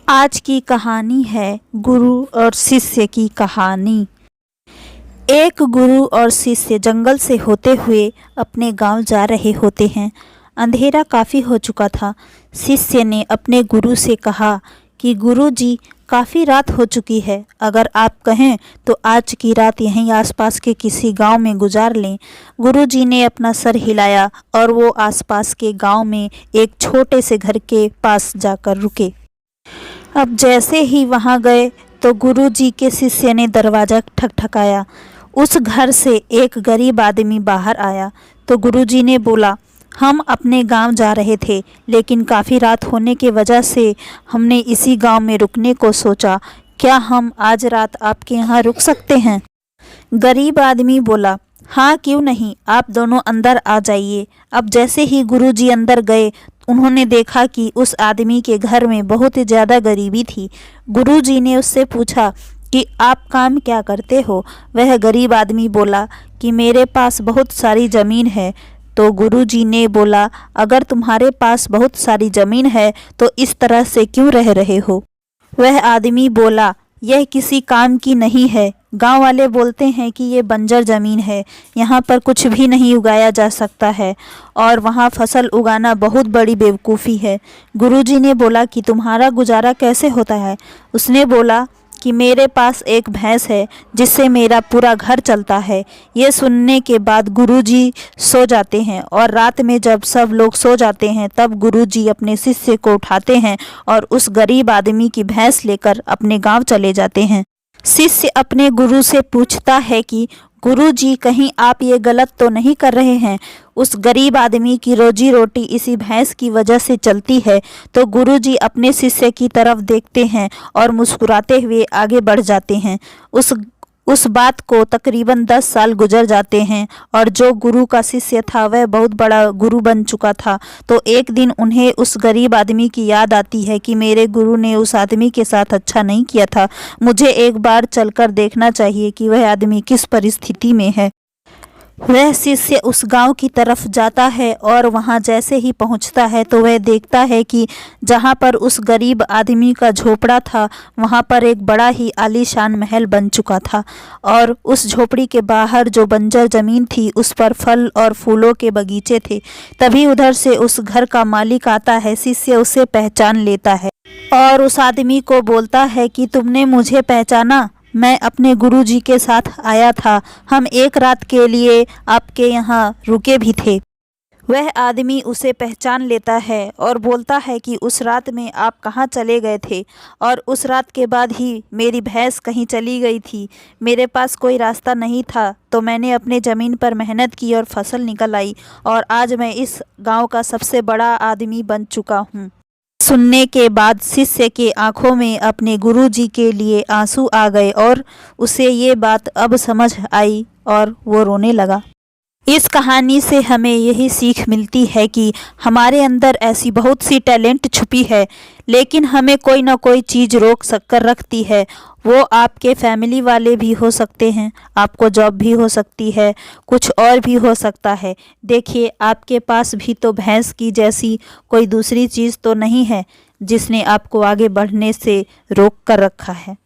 आज की कहानी है गुरु और शिष्य की कहानी। एक गुरु और शिष्य जंगल से होते हुए अपने गांव जा रहे होते हैं। अंधेरा काफ़ी हो चुका था। शिष्य ने अपने गुरु से कहा कि गुरु जी, काफ़ी रात हो चुकी है, अगर आप कहें तो आज की रात यहीं आसपास के किसी गांव में गुजार लें। गुरु जी ने अपना सर हिलाया और वो आसपास के गांव में एक छोटे से घर के पास जाकर रुके। अब जैसे ही वहां गए तो गुरुजी के शिष्य ने दरवाज़ा ठकठकाया। उस घर से एक गरीब आदमी बाहर आया तो गुरुजी ने बोला, हम अपने गांव जा रहे थे, लेकिन काफ़ी रात होने की वजह से हमने इसी गांव में रुकने को सोचा। क्या हम आज रात आपके यहाँ रुक सकते हैं? गरीब आदमी बोला, हाँ क्यों नहीं, आप दोनों अंदर आ जाइए। अब जैसे ही गुरुजी अंदर गए, उन्होंने देखा कि उस आदमी के घर में बहुत ही ज़्यादा गरीबी थी। गुरुजी ने उससे पूछा कि आप काम क्या करते हो? वह गरीब आदमी बोला कि मेरे पास बहुत सारी ज़मीन है। तो गुरुजी ने बोला, अगर तुम्हारे पास बहुत सारी ज़मीन है तो इस तरह से क्यों रह रहे हो? वह आदमी बोला, यह किसी काम की नहीं है। गांव वाले बोलते हैं कि ये बंजर ज़मीन है, यहाँ पर कुछ भी नहीं उगाया जा सकता है और वहाँ फसल उगाना बहुत बड़ी बेवकूफ़ी है। गुरुजी ने बोला कि तुम्हारा गुजारा कैसे होता है? उसने बोला कि मेरे पास एक भैंस है जिससे मेरा पूरा घर चलता है। ये सुनने के बाद गुरुजी सो जाते हैं और रात में जब सब लोग सो जाते हैं तब गुरुजी अपने शिष्य को उठाते हैं और उस गरीब आदमी की भैंस लेकर अपने गांव चले जाते हैं। शिष्य अपने गुरु से पूछता है कि गुरुजी, कहीं आप ये गलत तो नहीं कर रहे हैं? उस गरीब आदमी की रोजी रोटी इसी भैंस की वजह से चलती है। तो गुरुजी अपने शिष्य की तरफ देखते हैं और मुस्कुराते हुए आगे बढ़ जाते हैं। उस बात को तकरीबन 10 साल गुजर जाते हैं और जो गुरु का शिष्य था वह बहुत बड़ा गुरु बन चुका था। तो एक दिन उन्हें उस गरीब आदमी की याद आती है कि मेरे गुरु ने उस आदमी के साथ अच्छा नहीं किया था, मुझे एक बार चलकर देखना चाहिए कि वह आदमी किस परिस्थिति में है। वह शिष्य उस गांव की तरफ जाता है और वहां जैसे ही पहुंचता है तो वह देखता है कि जहां पर उस गरीब आदमी का झोपड़ा था वहां पर एक बड़ा ही आलीशान महल बन चुका था और उस झोपड़ी के बाहर जो बंजर ज़मीन थी उस पर फल और फूलों के बगीचे थे। तभी उधर से उस घर का मालिक आता है। शिष्य उसे पहचान लेता है और उस आदमी को बोलता है कि तुमने मुझे पहचाना? मैं अपने गुरुजी के साथ आया था, हम एक रात के लिए आपके यहाँ रुके भी थे। वह आदमी उसे पहचान लेता है और बोलता है कि उस रात में आप कहाँ चले गए थे? और उस रात के बाद ही मेरी भैंस कहीं चली गई थी। मेरे पास कोई रास्ता नहीं था तो मैंने अपने ज़मीन पर मेहनत की और फसल निकल आई और आज मैं इस गांव का सबसे बड़ा आदमी बन चुका हूँ। सुनने के बाद शिष्य के आंखों में अपने गुरुजी के लिए आंसू आ गए और उसे ये बात अब समझ आई और वो रोने लगा। इस कहानी से हमें यही सीख मिलती है कि हमारे अंदर ऐसी बहुत सी टैलेंट छुपी है, लेकिन हमें कोई ना कोई चीज़ रोक कर रखती है। वो आपके फैमिली वाले भी हो सकते हैं, आपको जॉब भी हो सकती है, कुछ और भी हो सकता है। देखिए, आपके पास भी तो भैंस की जैसी कोई दूसरी चीज़ तो नहीं है जिसने आपको आगे बढ़ने से रोक कर रखा है।